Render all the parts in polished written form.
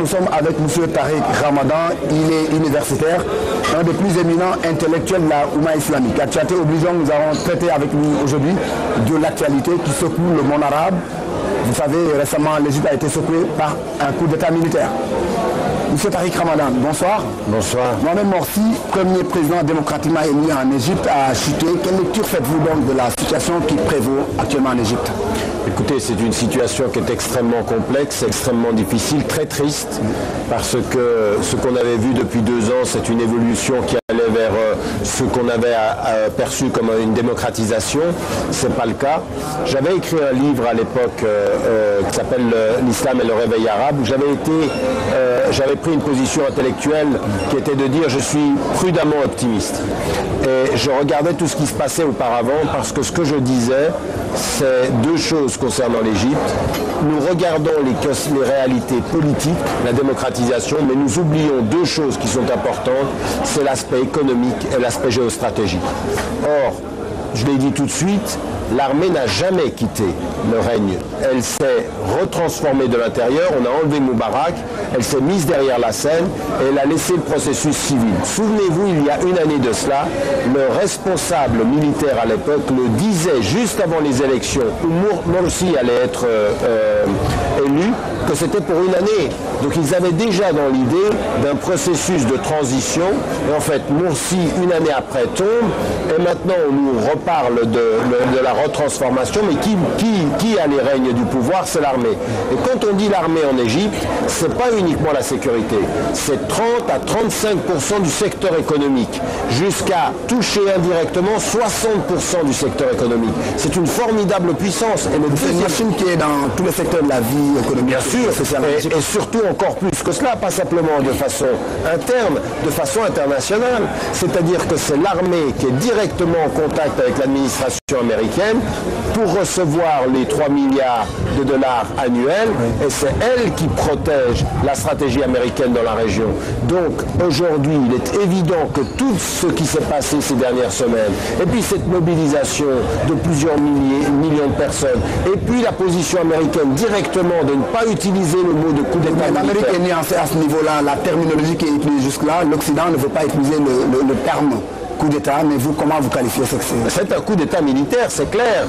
nous sommes avec M. Tariq Ramadan, il est universitaire, un des plus éminents intellectuels de la Oumma islamique. Actualité obligeant, nous avons traité avec lui aujourd'hui de l'actualité qui secoue le monde arabe. Vous savez, récemment, l'Égypte a été secouée par un coup d'État militaire. Monsieur Tariq Ramadan, bonsoir. Bonsoir. Mohamed Morsi, premier président démocratiquement élu en Égypte, a chuté. Quelle lecture faites-vous donc de la situation qui prévaut actuellement en Égypte? Écoutez, c'est une situation qui est extrêmement complexe, extrêmement difficile, très triste, parce que ce qu'on avait vu depuis 2 ans, c'est une évolution qui allait vers ce qu'on avait perçu comme une démocratisation. Ce n'est pas le cas. J'avais écrit un livre à l'époque qui s'appelle L'Islam et le réveil arabe, où j'avais pris une position intellectuelle qui était de dire je suis prudemment optimiste. Et je regardais tout ce qui se passait auparavant, parce que ce que je disais, c'est 2 choses concernant l'Égypte. Nous regardons les réalités politiques, la démocratisation, mais nous oublions 2 choses qui sont importantes, c'est l'aspect économique et l'aspect géostratégique. Or, je l'ai dit tout de suite, l'armée n'a jamais quitté le règne. Elle s'est retransformée de l'intérieur, on a enlevé Moubarak, elle s'est mise derrière la scène et elle a laissé le processus civil. Souvenez-vous, il y a une année de cela, le responsable militaire à l'époque le disait juste avant les élections, où Morsi allait être élu, que c'était pour une année. Donc ils avaient déjà dans l'idée d'un processus de transition. Et en fait, Morsi, une année après, tombe. Et maintenant, on nous reparle de la retransformation. Mais qui a les règnes du pouvoir? C'est l'armée. Et quand on dit l'armée en Égypte, ce n'est pas uniquement la sécurité. C'est 30 à 35% du secteur économique. Jusqu'à toucher indirectement 60% du secteur économique. C'est une formidable puissance. Et c'est une machine qui est dans tous les secteurs de la vie économique. Bien sûr, et surtout encore plus que cela, pas simplement de façon interne, de façon internationale. C'est-à-dire que c'est l'armée qui est directement en contact avec l'administration américaine pour recevoir les 3 milliards de dollars annuels, et c'est elle qui protège la stratégie américaine dans la région. Donc aujourd'hui, il est évident que tout ce qui s'est passé ces dernières semaines, et puis cette mobilisation de plusieurs millions de personnes, et puis la position américaine directement de ne pas utiliser le mot de coup d'État. L'Amérique est née à ce niveau-là, la terminologie qui est utilisée jusque-là, l'Occident ne veut pas utiliser le terme coup d'État, mais vous, comment vous qualifiez ça? C'est un coup d'État militaire, c'est clair.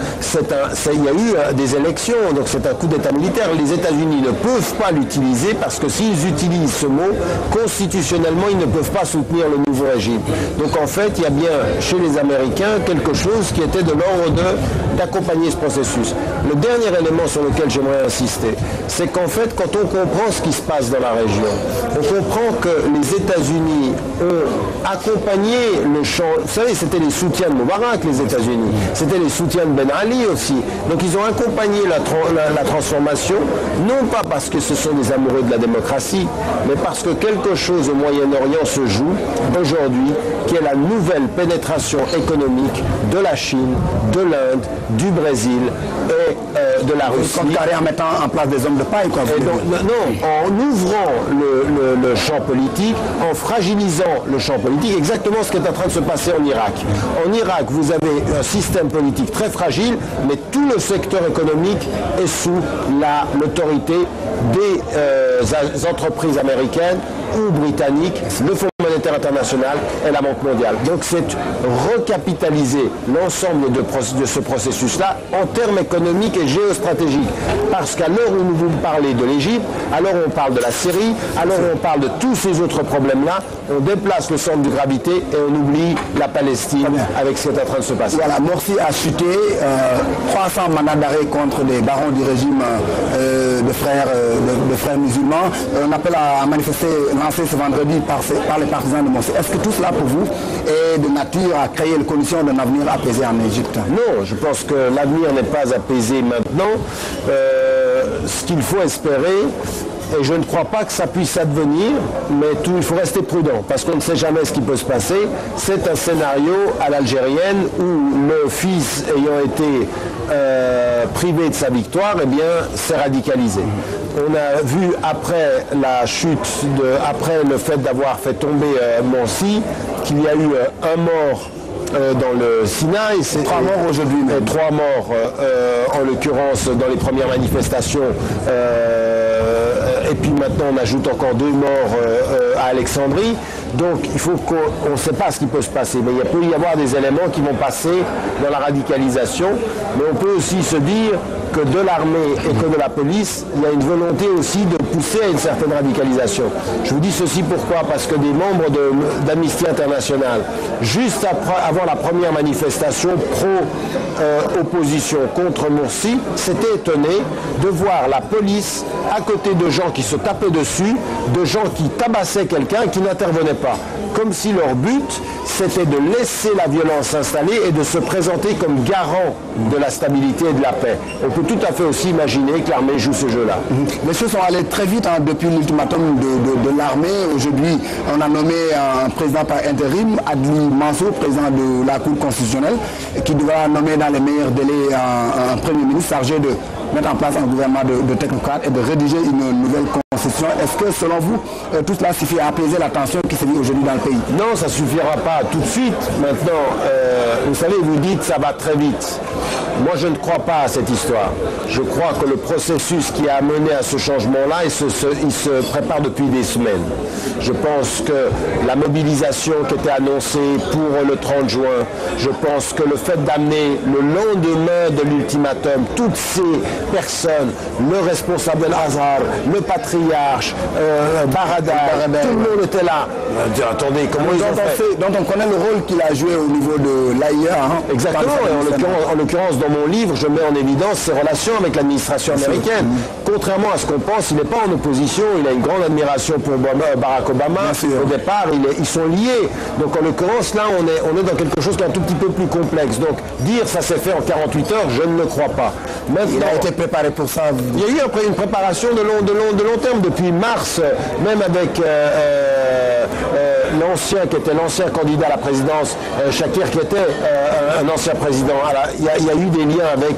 Il y a eu des élections, donc c'est un coup d'État militaire. Les États-Unis ne peuvent pas l'utiliser parce que s'ils utilisent ce mot, constitutionnellement, ils ne peuvent pas soutenir le nouveau régime. Donc en fait, il y a bien chez les Américains quelque chose qui était de l'ordre d'accompagner ce processus. Le dernier élément sur lequel j'aimerais insister, c'est qu'en fait, quand on comprend ce qui se passe dans la région, on comprend que les États-Unis ont accompagné le champ. Vous savez, c'était les soutiens de Moubarak, les États-Unis. C'était les soutiens de Ben Ali aussi. Donc ils ont accompagné la transformation, non pas parce que ce sont des amoureux de la démocratie, mais parce que quelque chose au Moyen-Orient se joue aujourd'hui, qui est la nouvelle pénétration économique de la Chine, de l'Inde, du Brésil et de la Russie. En mettant en place des hommes de paille, quoi. En ouvrant le champ politique, en fragilisant le champ politique, exactement ce qui est en train de se passer en Irak. En Irak, vous avez un système politique très fragile, mais tout le secteur économique est sous l'autorité des entreprises américaines ou britanniques, le Fonds monétaire international et la Banque mondiale. Donc c'est recapitaliser l'ensemble de ce processus-là en termes économiques et géostratégiques. Parce qu'à l'heure où nous vous parlez de l'Égypte, alors on parle de la Syrie, alors on parle de tous ces autres problèmes-là, on déplace le centre de gravité et on oublie la Palestine avec ce qui est en train de se passer. Voilà, Morsi a chuté, 300 mandats d'arrêt contre les barons du régime de frères musulmans. On appelle à manifester, lancé ce vendredi par les partisans de Morsi. Est-ce que tout cela pour vous est de nature à créer les conditions d'un avenir apaisé en Égypte? Non, je pense que l'avenir n'est pas apaisé maintenant. Ce qu'il faut espérer, et je ne crois pas que ça puisse advenir, mais il faut rester prudent, parce qu'on ne sait jamais ce qui peut se passer. C'est un scénario à l'algérienne où le fils ayant été privé de sa victoire, eh bien, s'est radicalisé. On a vu après la chute, après le fait d'avoir fait tomber Morsi, qu'il y a eu un mort dans le Sinaï. C'est 3 morts aujourd'hui. 3 morts, en l'occurrence, dans les premières manifestations. Et puis maintenant on ajoute encore 2 morts à Alexandrie. Donc il faut qu'on ne sait pas ce qui peut se passer, mais il peut y avoir des éléments qui vont passer dans la radicalisation, mais on peut aussi se dire que de l'armée et que de la police, il y a une volonté aussi de pousser à une certaine radicalisation. Je vous dis ceci pourquoi? Parce que des membres d'Amnesty International, juste avant la première manifestation pro-opposition contre Morsi, s'étaient étonnés de voir la police à côté de gens qui se tapaient dessus, de gens qui tabassaient quelqu'un et qui n'intervenaient pas. Comme si leur but, c'était de laisser la violence s'installer et de se présenter comme garant de la stabilité et de la paix. On peut tout à fait aussi imaginer que l'armée joue ce jeu-là. Les choses sont allées très vite depuis l'ultimatum de l'armée. Aujourd'hui, on a nommé un président par intérim, Adli Mansour, président de la Cour constitutionnelle, qui devra nommer dans les meilleurs délais un premier ministre chargé de mettre en place un gouvernement de technocrates et de rédiger une nouvelle constitution. Est-ce que, selon vous, tout cela suffit à apaiser la tension qui se vit aujourd'hui dans le pays? Non, ça ne suffira pas tout de suite. Maintenant, vous savez, vous dites ça va très vite. Moi, je ne crois pas à cette histoire. Je crois que le processus qui a amené à ce changement-là, il se prépare depuis des semaines. Je pense que la mobilisation qui était annoncée pour le 30 juin, je pense que le fait d'amener le lendemain de l'ultimatum toutes ces personnes, le responsable de l'Azhar, le patriarche, Barada, tout le monde était là. Attendez, comment ils ont fait? Donc on connaît le rôle qu'il a joué au niveau de l'AIA. Exactement, et en l'occurrence, dans mon livre, je mets en évidence ses relations avec l'administration américaine. Contrairement à ce qu'on pense, il n'est pas en opposition, il a une grande admiration pour Barack Obama. Au départ, ils sont liés. Donc en l'occurrence, là, on est dans quelque chose qui est un tout petit peu plus complexe. Donc dire ça s'est fait en 48 heures, je ne le crois pas. Maintenant, il a été préparé pour ça. Il y a eu après une préparation de long terme, depuis mars, même avec l'ancien qui était l'ancien candidat à la présidence, Shakir, qui était un ancien président. Alors, il y a eu des liens avec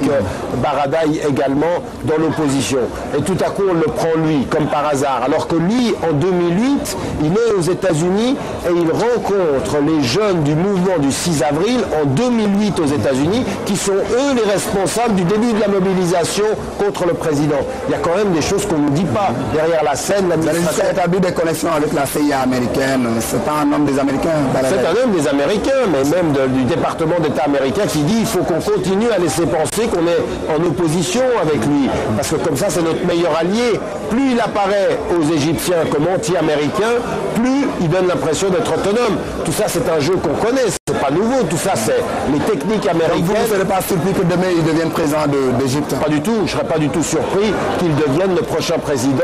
Baradaï également dans l'opposition. Et tout à coup, on le prend lui, comme par hasard. Alors que lui, en 2008, il est aux États-Unis et il rencontre les jeunes du mouvement du 6 avril en 2008 aux États-Unis, qui sont eux les responsables du début de la mobilisation contre le président. Il y a quand même des choses qu'on ne dit pas. Derrière la scène, l'administration a établi des connexions avec la CIA américaine. C'est pas un homme des Américains. C'est un homme des Américains, mais même du département d'État américain qui dit qu'il faut qu'on continue à laisser penser qu'on est en opposition avec lui. Parce que comme ça, c'est notre meilleur allié. Plus il apparaît aux Égyptiens comme anti-américain, plus il donne l'impression d'être autonome. Tout ça, c'est un jeu qu'on connaît. C'est pas nouveau. Tout ça, c'est les techniques américaines. Donc vous ne serez pas surpris que demain, il devienne président d'Égypte? Pas du tout. Je ne serais pas du tout surpris qu'il devienne le prochain président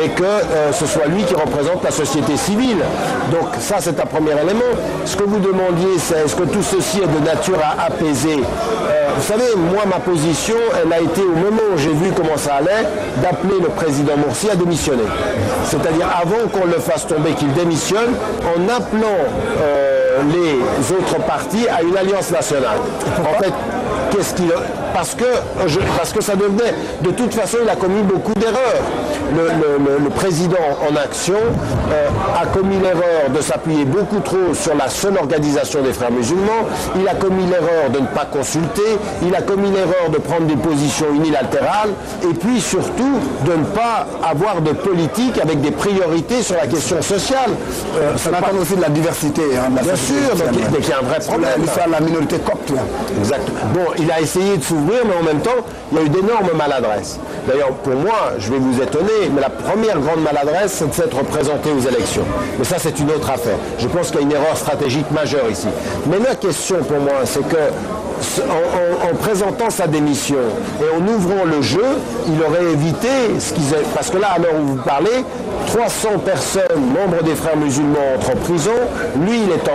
et que ce soit lui qui représente la société civile. Donc ça, c'est un premier élément. Ce que vous demandiez, c'est est-ce que tout ceci est de nature à apaiser? Vous savez, moi, ma position, elle a été, au moment où j'ai vu comment ça allait, d'appeler le président Morsi à démissionner. C'est-à-dire, avant qu'on le fasse tomber, qu'il démissionne, en appelant les autres partis à une alliance nationale. En fait, qu'est-ce qu'il... Parce que ça devenait... De toute façon, il a commis beaucoup d'erreurs. Le président en action a commis l'erreur de s'appuyer beaucoup trop sur la seule organisation des frères musulmans. Il a commis l'erreur de ne pas consulter. Il a commis l'erreur de prendre des positions unilatérales. Et puis surtout, de ne pas avoir de politique avec des priorités sur la question sociale. Ça dépend aussi de la diversité. Bien sûr, mais qu'il y a un vrai problème. L'histoire de la minorité copte. Exactement. Bon, il a essayé de s'ouvrir, mais en même temps, il y a eu d'énormes maladresses. D'ailleurs, pour moi, je vais vous étonner, mais la première grande maladresse, c'est de s'être présenté aux élections. Mais ça, c'est une autre affaire. Je pense qu'il y a une erreur stratégique majeure ici. Mais la question pour moi, c'est que en présentant sa démission et en ouvrant le jeu, il aurait évité ce qu'ils... Parce que là, à l'heure où vous parlez, 300 personnes, membres des frères musulmans, entrent en prison. Lui, il est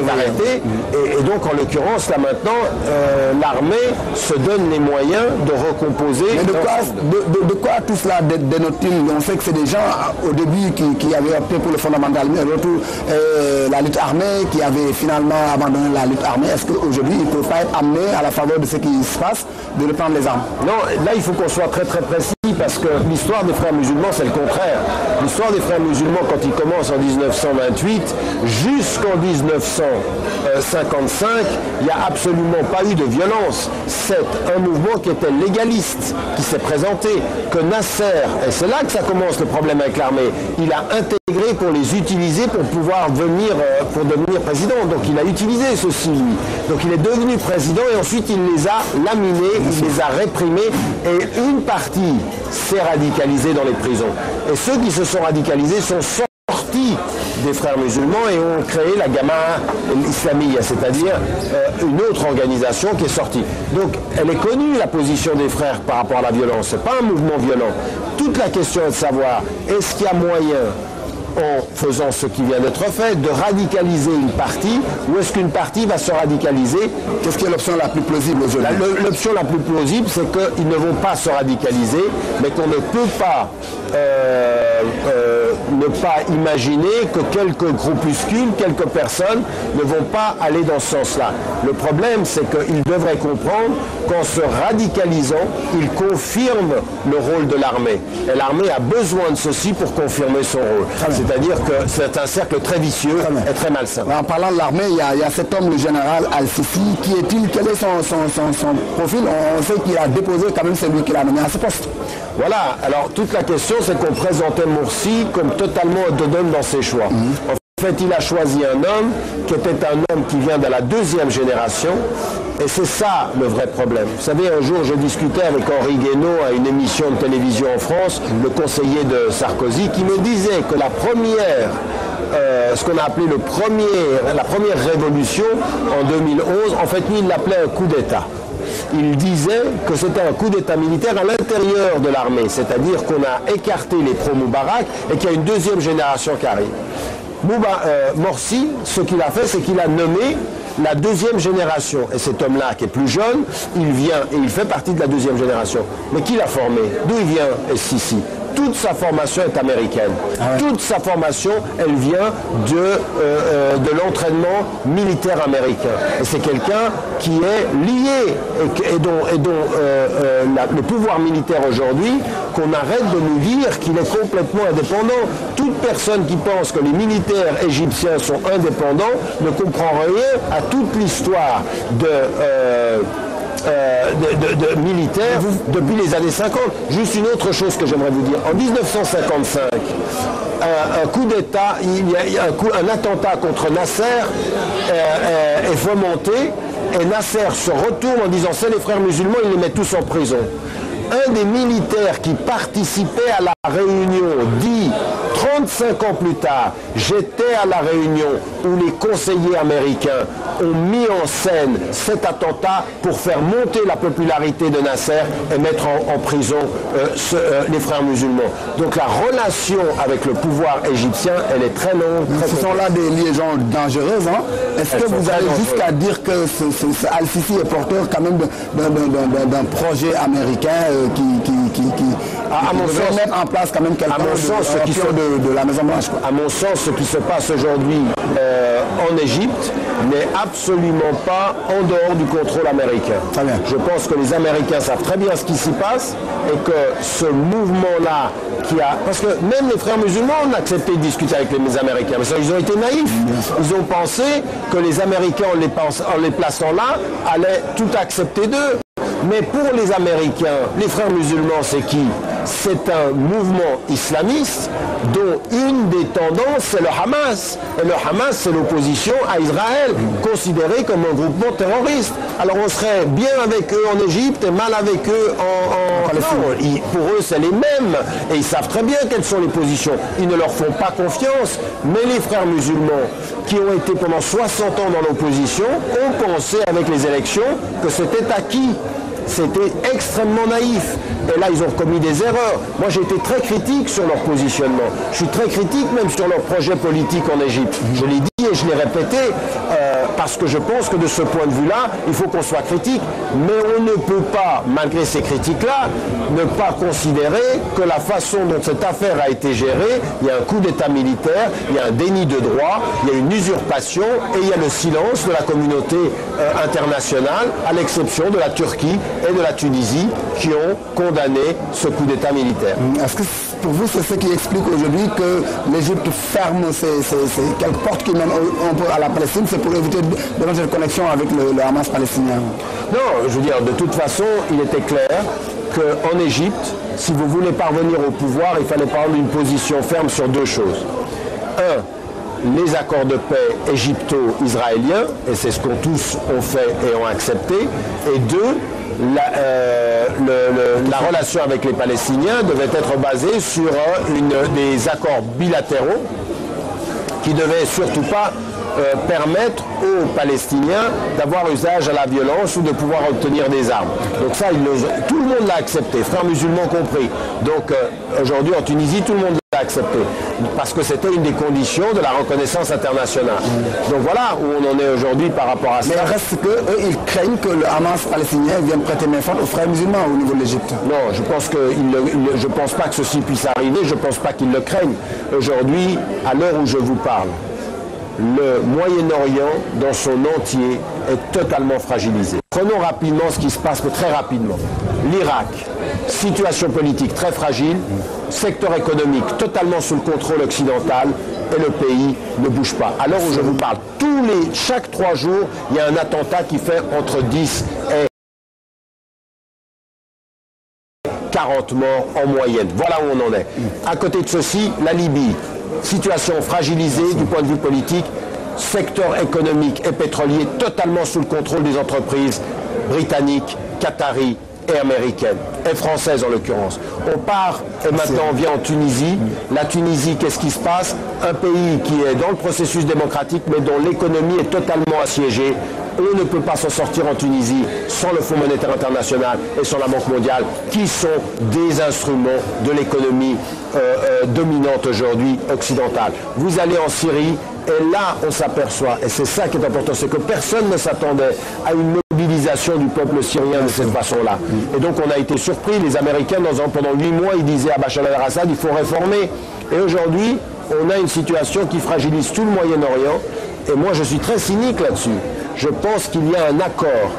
arrêté. Et donc, en l'occurrence, là maintenant, l'armée se donne les moyens de recomposer. Mais de quoi tout cela dénote-t-il? On sait que c'est des gens, au début, qui avaient opté pour le fondamentalisme, et retour la lutte armée, qui avaient finalement abandonné la lutte armée. Est-ce qu'aujourd'hui, ils ne peuvent pas être amenés à la faveur de ce qui se passe, de reprendre les armes? Non, là il faut qu'on soit très très précis. aussi parce que l'histoire des frères musulmans, c'est le contraire. L'histoire des frères musulmans, quand ils commencent en 1928, jusqu'en 1955, il n'y a absolument pas eu de violence. C'est un mouvement qui était légaliste, qui s'est présenté, que Nasser, et c'est là que ça commence le problème avec l'armée, il a intégré pour les utiliser pour pouvoir venir, pour devenir président. Donc il a utilisé ceci, lui. Donc il est devenu président et ensuite il les a laminés, il les a réprimés et une partie s'est radicalisée dans les prisons. Et ceux qui se sont radicalisés sont sortis des frères musulmans et ont créé la Jama'a Islamiyya, c'est-à-dire une autre organisation qui est sortie. Donc elle est connue, la position des frères par rapport à la violence. Ce n'est pas un mouvement violent. Toute la question est de savoir, est-ce qu'il y a moyen, en faisant ce qui vient d'être fait, de radicaliser une partie, ou est-ce qu'une partie va se radicaliser? Qu'est-ce qui est l'option la plus plausible aujourd'hui? L'option la plus plausible, c'est qu'ils ne vont pas se radicaliser, mais qu'on ne peut pas ne pas imaginer que quelques groupuscules, quelques personnes ne vont pas aller dans ce sens-là. Le problème, c'est qu'ils devraient comprendre qu'en se radicalisant, ils confirment le rôle de l'armée. Et l'armée a besoin de ceci pour confirmer son rôle. C'est-à-dire que c'est un cercle très vicieux et très malsain. En parlant de l'armée, il y a cet homme, le général Al-Sisi. Qui est-il? Quel est son profil? On sait qu'il a déposé quand même celui qui l'a nommé à ce poste. Voilà, alors toute la question c'est qu'on présentait Morsi comme totalement autonome dans ses choix. En fait, il a choisi un homme qui était un homme qui vient de la deuxième génération et c'est ça le vrai problème. Vous savez, un jour je discutais avec Henri Guénaud à une émission de télévision en France, le conseiller de Sarkozy, qui me disait que la première ce qu'on a appelé la première révolution en 2011, en fait lui il l'appelait un coup d'État. Il disait que c'était un coup d'État militaire à l'intérieur de l'armée, c'est-à-dire qu'on a écarté les pro-Moubarak et qu'il y a une deuxième génération qui arrive. Morsi, ce qu'il a fait, c'est qu'il a nommé la deuxième génération. Et cet homme-là, qui est plus jeune, il vient et il fait partie de la deuxième génération. Mais qui l'a formé? D'où il vient, Sisi? Toute sa formation est américaine. Toute sa formation, elle vient de l'entraînement militaire américain. Et c'est quelqu'un qui est lié et dont le pouvoir militaire aujourd'hui, qu'on arrête de nous dire qu'il est complètement indépendant. Toute personne qui pense que les militaires égyptiens sont indépendants ne comprend rien à toute l'histoire de militaires depuis les années 50. Juste une autre chose que j'aimerais vous dire. En 1955, un coup d'État, il y a un attentat contre Nasser est fomenté et Nasser se retourne en disant c'est les frères musulmans, il les met tous en prison. Un des militaires qui participait à la réunion dit 35 ans plus tard, j'étais à la réunion où les conseillers américains ont mis en scène cet attentat pour faire monter la popularité de Nasser et mettre en prison les frères musulmans. Donc la relation avec le pouvoir égyptien, elle est très longue. Ce sont là des liaisons dangereuses. Hein? Est-ce que vous allez jusqu'à dire que Al-Sisi est porteur quand même d'un projet américain qui devrait mettre en place quand même quelqu'un de la Maison-Blanche? À mon sens, ce qui se passe aujourd'hui en Égypte n'est absolument pas en dehors du contrôle américain. Très bien. Je pense que les Américains savent très bien ce qui s'y passe et que ce mouvement-là parce que même les frères musulmans ont accepté de discuter avec les Américains, mais ça, ils ont été naïfs. Ils ont pensé que les Américains, en les plaçant là, allaient tout accepter d'eux. Mais pour les Américains, les frères musulmans, c'est qui? C'est un mouvement islamiste dont une des tendances, c'est le Hamas. Et le Hamas, c'est l'opposition à Israël, considéré comme un groupement terroriste. Alors on serait bien avec eux en Égypte et mal avec eux en Palestine. Pour eux, c'est les mêmes. Et ils savent très bien quelles sont les positions. Ils ne leur font pas confiance. Mais les frères musulmans, qui ont été pendant 60 ans dans l'opposition, ont pensé avec les élections que c'était acquis. C'était extrêmement naïf. Et là, ils ont commis des erreurs. Moi, j'ai été très critique sur leur positionnement. Je suis très critique même sur leur projet politique en Égypte. Je l'ai dit et je l'ai répété parce que je pense que de ce point de vue-là, il faut qu'on soit critique. Mais on ne peut pas, malgré ces critiques-là, ne pas considérer que la façon dont cette affaire a été gérée, il y a un coup d'État militaire, il y a un déni de droit, il y a une usurpation et il y a le silence de la communauté internationale, à l'exception de la Turquie et de la Tunisie qui ont condamné ce coup d'État militaire. Est-ce que pour vous, c'est ce qui explique aujourd'hui que l'Égypte ferme quelques portes qui mènent à la Palestine, c'est pour éviter de lancer une connexion avec le Hamas palestinien? Non, je veux dire, de toute façon, il était clair qu'en Égypte, si vous voulez parvenir au pouvoir, il fallait prendre une position ferme sur deux choses. Un, les accords de paix égypto-israéliens, et c'est ce qu'on tous ont fait et ont accepté. Et deux, la relation avec les Palestiniens devait être basée sur des accords bilatéraux qui ne devaient surtout pas permettre aux Palestiniens d'avoir usage à la violence ou de pouvoir obtenir des armes. Donc ça, tout le monde l'a accepté, frères musulmans compris. Donc aujourd'hui en Tunisie, tout le monde l'a accepté, parce que c'était une des conditions de la reconnaissance internationale. Donc voilà où on en est aujourd'hui par rapport à ça. Mais reste qu'eux, ils craignent que le Hamas palestinien vienne prêter main forte aux frères musulmans au niveau de l'Égypte. Non, je pense pas que ceci puisse arriver, je pense pas qu'ils le craignent. Aujourd'hui, à l'heure où je vous parle, le Moyen-Orient dans son entier est totalement fragilisé. Prenons rapidement ce qui se passe, très rapidement. L'Irak, situation politique très fragile, secteur économique totalement sous le contrôle occidental, et le pays ne bouge pas. À l'heure où je vous parle, chaque 3 jours, il y a un attentat qui fait entre 10 et 40 morts en moyenne. Voilà où on en est. À côté de ceci, la Libye. Situation fragilisée du point de vue politique, secteur économique et pétrolier totalement sous le contrôle des entreprises britanniques, qataris et américaines, et françaises en l'occurrence. On part et maintenant on vient en Tunisie. La Tunisie, qu'est-ce qui se passe? Un pays qui est dans le processus démocratique mais dont l'économie est totalement assiégée. On ne peut pas s'en sortir en Tunisie sans le Fonds monétaire international et sans la Banque mondiale, qui sont des instruments de l'économie dominante aujourd'hui occidentale. Vous allez en Syrie, et là on s'aperçoit, et c'est ça qui est important, c'est que personne ne s'attendait à une mobilisation du peuple syrien de cette façon-là. Et donc on a été surpris, les Américains, pendant 8 mois, ils disaient à Bachar el-Assad, il faut réformer. Et aujourd'hui, on a une situation qui fragilise tout le Moyen-Orient, et moi je suis très cynique là-dessus. Je pense qu'il y a un accord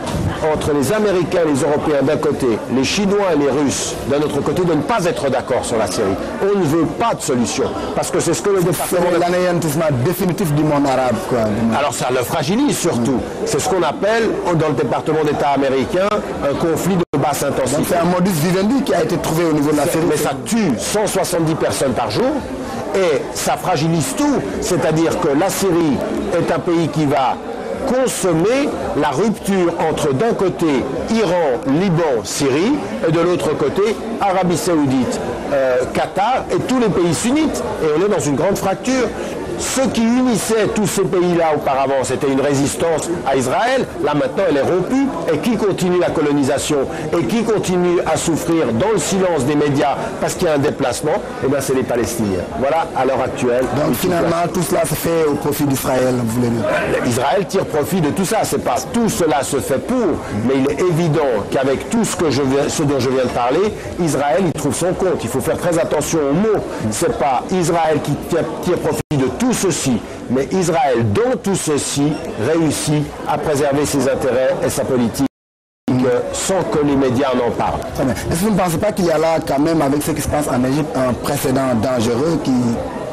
entre les Américains et les Européens d'un côté, les Chinois et les Russes d'un autre côté, de ne pas être d'accord sur la Syrie. On ne veut pas de solution, parce que c'est ce que le département... C'est l'anéantissement définitif du monde arabe, quoi. Alors ça le fragilise surtout. C'est ce qu'on appelle, dans le département d'État américain, un conflit de basse intensité. Donc c'est un modus vivendi qui a été trouvé au niveau de la Syrie. Mais ça tue 170 personnes par jour, et ça fragilise tout. C'est-à-dire que la Syrie est un pays qui va consommer la rupture entre d'un côté Iran, Liban, Syrie et de l'autre côté Arabie Saoudite, Qatar et tous les pays sunnites. Et on est dans une grande fracture. Ce qui unissait tous ces pays-là auparavant, c'était une résistance à Israël. Là maintenant, elle est rompue. Et qui continue la colonisation et qui continue à souffrir dans le silence des médias parce qu'il y a un déplacement, eh bien c'est les Palestiniens. Voilà à l'heure actuelle. Donc finalement, tout cela se fait au profit d'Israël, vous voulez dire? Israël tire profit de tout ça. C'est pas tout cela se fait pour, mais il est évident qu'avec tout ce dont je viens de parler, Israël il trouve son compte. Il faut faire très attention aux mots. C'est pas Israël qui tire profit de tout ceci, mais Israël, dans tout ceci, réussit à préserver ses intérêts et sa politique sans que les médias en parlent. Est-ce que vous ne pensez pas qu'il y a là, quand même, avec ce qui se passe en Égypte, un précédent dangereux qui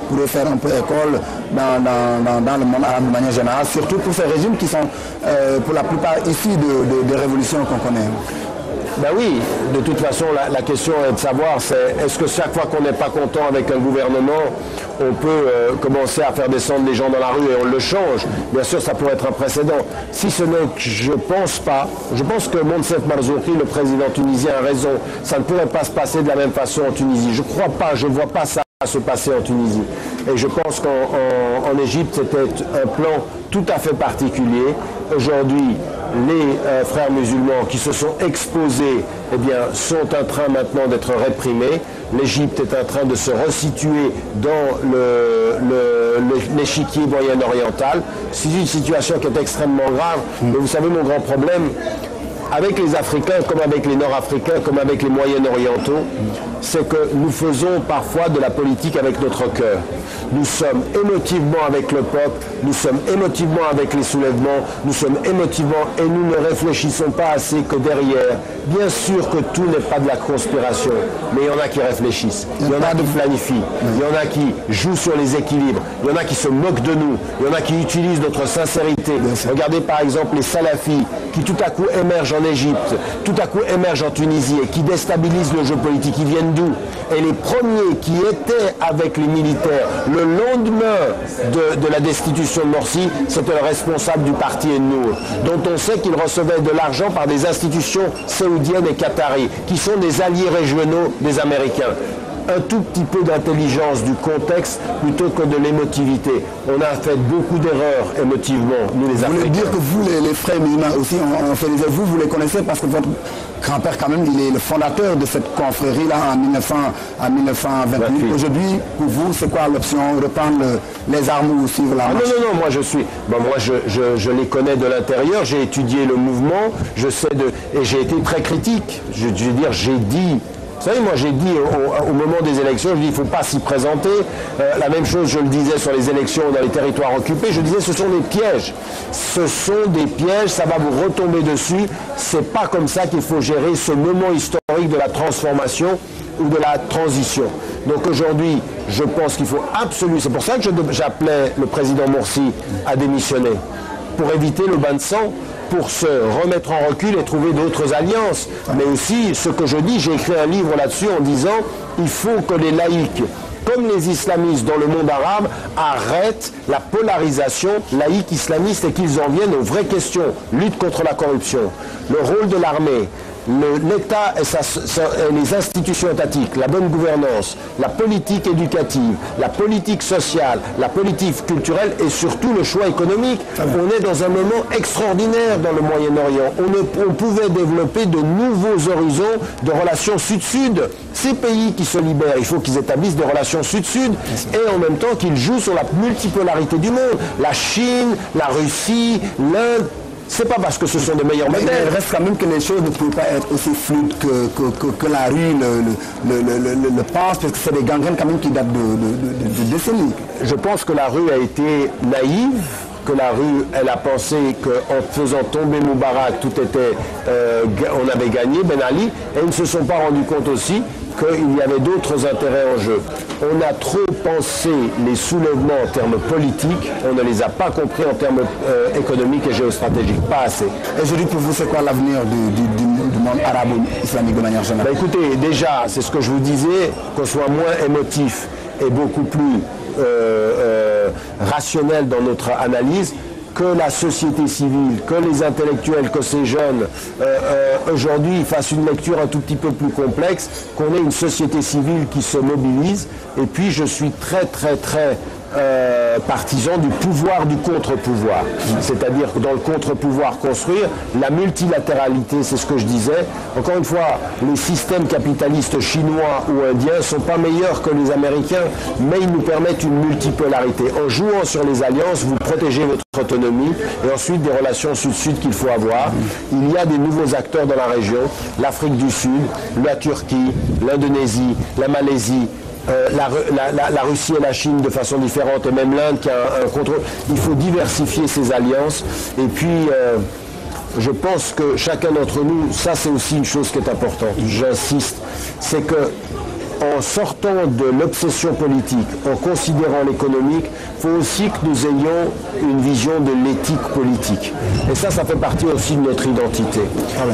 pourrait faire un peu école dans le monde arabe de manière générale, surtout pour ces régimes qui sont, pour la plupart, issus des révolutions qu'on connaît? Ben oui, de toute façon, la question est de savoir, est-ce que chaque fois qu'on n'est pas content avec un gouvernement, on peut commencer à faire descendre les gens dans la rue et on le change? Bien sûr, ça pourrait être un précédent. Si ce n'est que je pense pas, je pense que Moncef Marzouki, le président tunisien, a raison. Ça ne pourrait pas se passer de la même façon en Tunisie. Je crois pas, je ne vois pas ça se passer en Tunisie. Et je pense qu'en Égypte, c'était un plan tout à fait particulier. Aujourd'hui, les frères musulmans qui se sont exposés, eh bien, sont en train maintenant d'être réprimés. L'Égypte est en train de se resituer dans l'échiquier moyen-oriental. C'est une situation qui est extrêmement grave. Mais vous savez, mon grand problème, avec les Africains, comme avec les Nord-Africains, comme avec les Moyen-Orientaux, c'est que nous faisons parfois de la politique avec notre cœur. Nous sommes émotivement avec le peuple, nous sommes émotivement avec les soulèvements, nous sommes émotivement et nous ne réfléchissons pas assez que derrière. Bien sûr que tout n'est pas de la conspiration, mais il y en a qui réfléchissent, il y en a qui planifient, il y en a qui jouent sur les équilibres, il y en a qui se moquent de nous, il y en a qui utilisent notre sincérité. Regardez par exemple les salafis qui tout à coup émergent en Égypte, tout à coup émergent en Tunisie et qui déstabilisent le jeu politique. Ils viennent d'où? Et les premiers qui étaient avec les militaires le lendemain de la destitution de Morsi, c'était le responsable du parti Ennour, dont on sait qu'il recevait de l'argent par des institutions saoudiennes et qataries, qui sont des alliés régionaux des Américains. Un tout petit peu d'intelligence du contexte plutôt que de l'émotivité. On a fait beaucoup d'erreurs émotivement, nous les Africains. Vous voulez dire que vous, les frères musulmans aussi, vous les connaissez parce que votre grand-père quand même, il est le fondateur de cette confrérie-là en 1928. Aujourd'hui, pour vous, c'est quoi l'option? Reprendre les armes ou suivre la marche? Non, moi je suis... je les connais de l'intérieur, j'ai étudié le mouvement, et j'ai été très critique. Je veux dire, j'ai dit... Vous savez, moi j'ai dit au moment des élections, je dis il ne faut pas s'y présenter. La même chose, je le disais sur les élections dans les territoires occupés, je disais ce sont des pièges. Ce sont des pièges, ça va vous retomber dessus. C'est pas comme ça qu'il faut gérer ce moment historique de la transformation ou de la transition. Donc aujourd'hui, je pense qu'il faut absolument... C'est pour ça que j'appelais le président Morsi à démissionner, pour éviter le bain de sang, pour se remettre en recul et trouver d'autres alliances. Mais aussi, ce que je dis, j'ai écrit un livre là-dessus en disant il faut que les laïcs, comme les islamistes dans le monde arabe, arrêtent la polarisation laïque-islamiste et qu'ils en viennent aux vraies questions. Lutte contre la corruption, le rôle de l'armée, l'État et les institutions étatiques, la bonne gouvernance, la politique éducative, la politique sociale, la politique culturelle et surtout le choix économique. On est dans un moment extraordinaire dans le Moyen-Orient. On pouvait développer de nouveaux horizons de relations sud-sud. Ces pays qui se libèrent, il faut qu'ils établissent des relations sud-sud et en même temps qu'ils jouent sur la multipolarité du monde. La Chine, la Russie, l'Inde. C'est pas parce que ce sont de meilleurs modèles. Il reste quand même que les choses ne peuvent pas être aussi fluides que la rue le pense, parce que c'est des gangrènes quand même qui datent de décennies. Je pense que la rue a été naïve, que la rue, elle a pensé qu'en faisant tomber Moubarak, tout était, on avait gagné, Ben Ali, et ils ne se sont pas rendus compte aussi qu'il y avait d'autres intérêts en jeu. On a trop pensé les soulèvements en termes politiques, on ne les a pas compris en termes économiques et géostratégiques, pas assez. Et aujourd'hui, pour vous, c'est quoi l'avenir du monde arabo-islamique de manière générale? Écoutez, déjà, c'est ce que je vous disais, qu'on soit moins émotif et beaucoup plus rationnel dans notre analyse, que la société civile, que les intellectuels, que ces jeunes aujourd'hui fassent une lecture un tout petit peu plus complexe, qu'on ait une société civile qui se mobilise. Et puis je suis très partisan du pouvoir du contre-pouvoir. C'est-à-dire que dans le contre-pouvoir construire, la multilatéralité, c'est ce que je disais. Encore une fois, les systèmes capitalistes chinois ou indiens ne sont pas meilleurs que les Américains, mais ils nous permettent une multipolarité. En jouant sur les alliances, vous protégez votre autonomie et ensuite des relations sud-sud qu'il faut avoir. Il y a des nouveaux acteurs dans la région, l'Afrique du Sud, la Turquie, l'Indonésie, la Malaisie, la Russie et la Chine de façon différente, et même l'Inde qui a un contrôle. Il faut diversifier ces alliances. Et puis, je pense que chacun d'entre nous, ça c'est aussi une chose qui est importante, j'insiste, c'est que en sortant de l'obsession politique, en considérant l'économique, il faut aussi que nous ayons une vision de l'éthique politique. Et ça fait partie aussi de notre identité.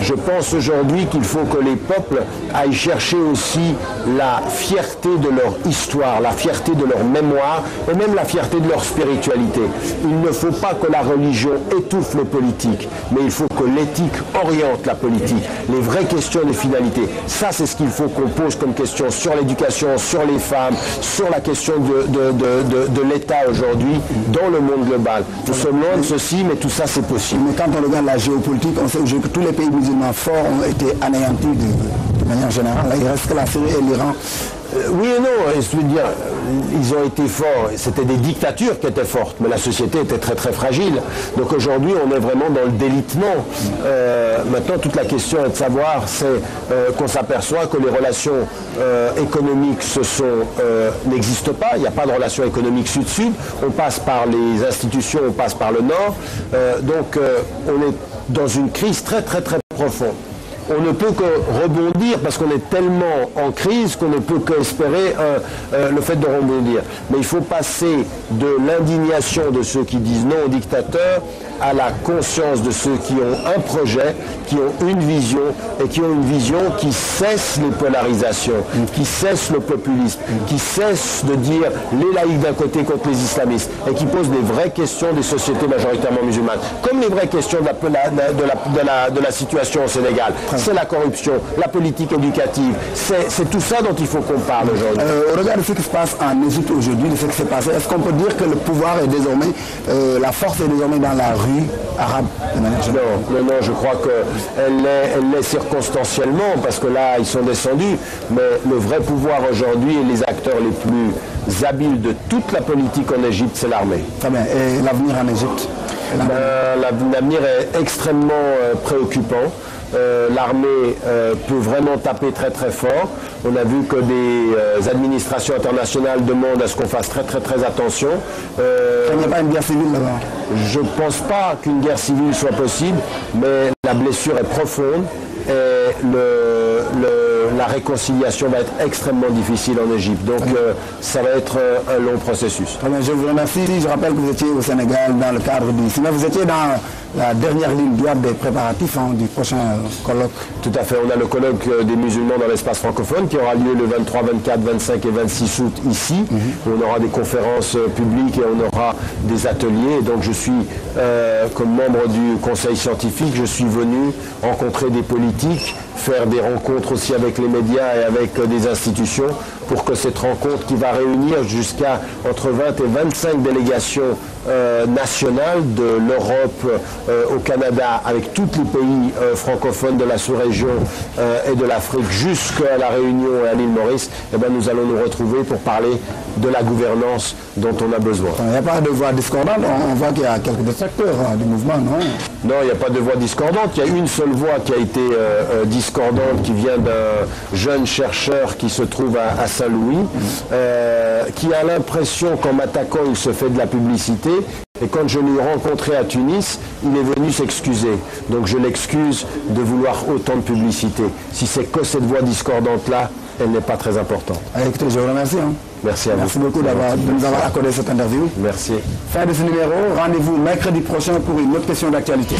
Je pense aujourd'hui qu'il faut que les peuples aillent chercher aussi la fierté de leur histoire, la fierté de leur mémoire et même la fierté de leur spiritualité. Il ne faut pas que la religion étouffe le politique, mais il faut que l'éthique oriente la politique, les vraies questions de finalité. Ça, c'est ce qu'il faut qu'on pose comme question sur l'éducation, sur les femmes, sur la question de l'État aujourd'hui dans le monde global. Nous sommes loin de ceci, mais tout ça c'est possible. Mais quand on regarde la géopolitique, on sait que tous les pays musulmans forts ont été anéantis de manière générale. Là, il reste que la Syrie et l'Iran Oui et non, je veux dire, ils ont été forts, c'était des dictatures qui étaient fortes, mais la société était très très fragile. Donc aujourd'hui, on est vraiment dans le délitement. Maintenant, toute la question est de savoir, c'est qu'on s'aperçoit que les relations économiques n'existent pas, il n'y a pas de relations économiques sud-sud, on passe par les institutions, on passe par le nord, donc on est dans une crise très très très profonde. On ne peut que rebondir parce qu'on est tellement en crise qu'on ne peut qu'espérer le fait de rebondir. Mais il faut passer de l'indignation de ceux qui disent non aux dictateurs à la conscience de ceux qui ont un projet, qui ont une vision et qui ont une vision qui cesse les polarisations, qui cesse le populisme, qui cesse de dire les laïcs d'un côté contre les islamistes et qui pose des vraies questions des sociétés majoritairement musulmanes. Comme les vraies questions de la situation au Sénégal. C'est la corruption, la politique éducative, c'est tout ça dont il faut qu'on parle aujourd'hui. Regarde ce qui se passe en Égypte aujourd'hui, de ce qui s'est passé. Est-ce qu'on peut dire que le pouvoir est désormais, la force est désormais dans la rue arabe? Non, je crois qu'elle l'est circonstanciellement, parce que là, ils sont descendus, mais le vrai pouvoir aujourd'hui et les acteurs les plus habiles de toute la politique en Égypte, c'est l'armée. Très bien. Et l'avenir en Égypte? L'avenir est extrêmement préoccupant. L'armée peut vraiment taper très très fort. On a vu que des administrations internationales demandent à ce qu'on fasse très très très attention. Il n'y a pas une guerre civile là-bas? Je ne pense pas qu'une guerre civile soit possible, mais la blessure est profonde et la réconciliation va être extrêmement difficile en Égypte. Donc ça va être un long processus. Je vous remercie. Je rappelle que vous étiez au Sénégal dans le cadre du CIMA. Vous étiez dans la dernière ligne droite des préparatifs du prochain colloque. Tout à fait. On a le colloque des musulmans dans l'espace francophone qui aura lieu le 23, 24, 25 et 26 août ici. On aura des conférences publiques et on aura des ateliers. Et donc je suis, comme membre du conseil scientifique, je suis venu rencontrer des politiques, faire des rencontres aussi avec les médias et avec des institutions pour que cette rencontre qui va réunir jusqu'à entre 20 et 25 délégations nationales de l'Europe au Canada avec tous les pays francophones de la sous-région et de l'Afrique jusqu'à la Réunion et à l'île Maurice, eh bien, nous allons nous retrouver pour parler de la gouvernance dont on a besoin. Il n'y a pas de voix discordante, on voit qu'il y a quelques détracteurs du mouvement, non? Non, il n'y a pas de voix discordante. Il y a une seule voix qui a été discordante, qui vient d'un jeune chercheur qui se trouve à Saint-Louis, qui a l'impression qu'en m'attaquant, il se fait de la publicité. Et quand je l'ai rencontré à Tunis, il est venu s'excuser. Donc je l'excuse de vouloir autant de publicité. Si c'est que cette voix discordante-là, elle n'est pas très importante. Écoutez, je vous remercie. Merci à vous. Merci beaucoup de nous avoir accordé cette interview. Merci. Fin de ce numéro. Rendez-vous mercredi prochain pour une autre question d'actualité.